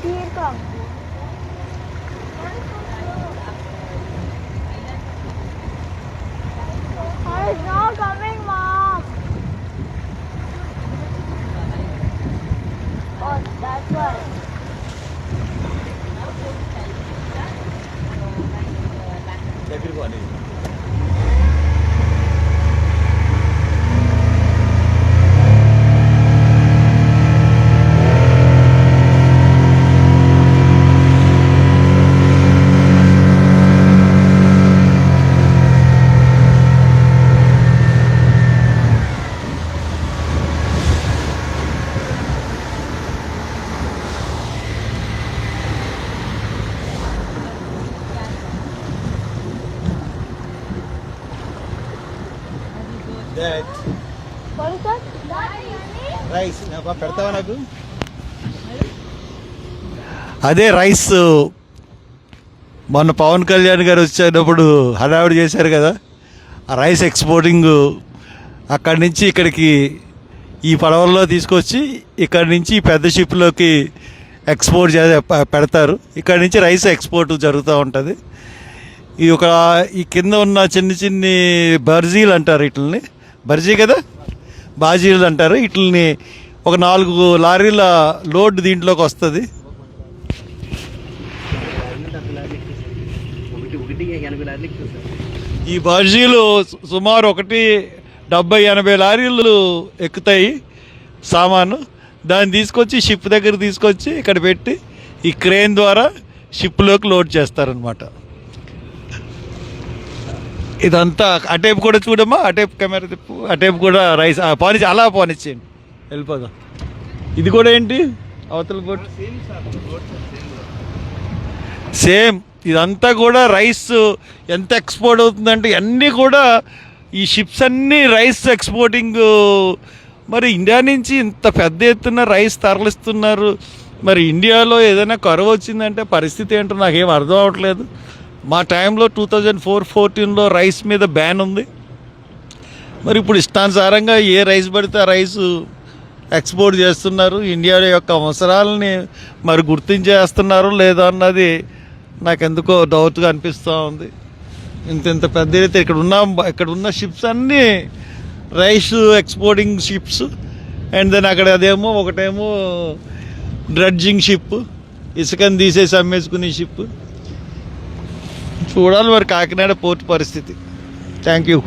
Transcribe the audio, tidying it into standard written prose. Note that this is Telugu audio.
It's not coming, Mom. Oh, that's why. What is that? Rice పెడతావా నాకు? అదే రైస్ మొన్న పవన్ కళ్యాణ్ గారు వచ్చేటప్పుడు హడావిడి చేశారు కదా, ఆ రైస్ ఎక్స్పోర్టింగ్ అక్కడి నుంచి ఇక్కడికి ఈ పడవల్లో తీసుకొచ్చి ఇక్కడి నుంచి పెద్ద షిప్లోకి ఎక్స్పోర్ట్ పెడతారు. ఇక్కడి నుంచి రైస్ ఎక్స్పోర్ట్ జరుగుతూ ఉంటుంది. ఈ కింద ఉన్న చిన్ని చిన్ని బర్జీలు అంటారు, వీటిని బర్జీ కదా, బాజీలు అంటారు. వీటిని ఒక 4 లారీల లోడ్ దీంట్లోకి వస్తుంది. ఈ బాజీలు సుమారు 70-80 లారీలు ఎక్కుతాయి సామాను. దాన్ని తీసుకొచ్చి షిప్ దగ్గర తీసుకొచ్చి ఇక్కడ పెట్టి ఈ క్రేన్ ద్వారా షిప్లోకి లోడ్ చేస్తారనమాట. ఇదంతా అటేపు కూడా చూడమ్మా, అటేపు కెమెరా తిప్పు, అటేపు కూడా రైస్ పానిచ్చి అలా పానిచ్చేయండి, వెళ్ళిపోదా. ఇది కూడా ఏంటి అవతల బోట్ సేమ్. ఇదంతా కూడా రైస్ ఎంత ఎక్స్పోర్ట్ అవుతుందంటే అన్నీ కూడా ఈ షిప్స్ అన్నీ రైస్ ఎక్స్పోర్టింగ్. మరి ఇండియా నుంచి ఇంత పెద్ద ఎత్తున రైస్ తరలిస్తున్నారు. మరి ఇండియాలో ఏదైనా కరువు వచ్చిందంటే పరిస్థితి ఏంటో నాకేం అర్థం అవ్వట్లేదు. మా టైంలో 2014లో రైస్ మీద బ్యాన్ ఉంది. మరి ఇప్పుడు ఇష్టానుసారంగా ఏ రైస్ పడితే ఆ రైస్ ఎక్స్పోర్ట్ చేస్తున్నారు. ఇండియా యొక్క అవసరాలని మరి గుర్తించేస్తున్నారు లేదా అన్నది నాకెందుకో డౌట్గా అనిపిస్తూ ఉంది. ఇంత పెద్ద అయితే ఇక్కడ ఉన్న షిప్స్ అన్నీ rice exporting ships. And then అక్కడ ఒకటేమో డ్రడ్జింగ్ షిప్, ఇసుకని తీసేసి అమ్మేసుకునే షిప్. చూడాలి మరి కాకినాడ పోర్ట్ పరిస్థితి. Thank you.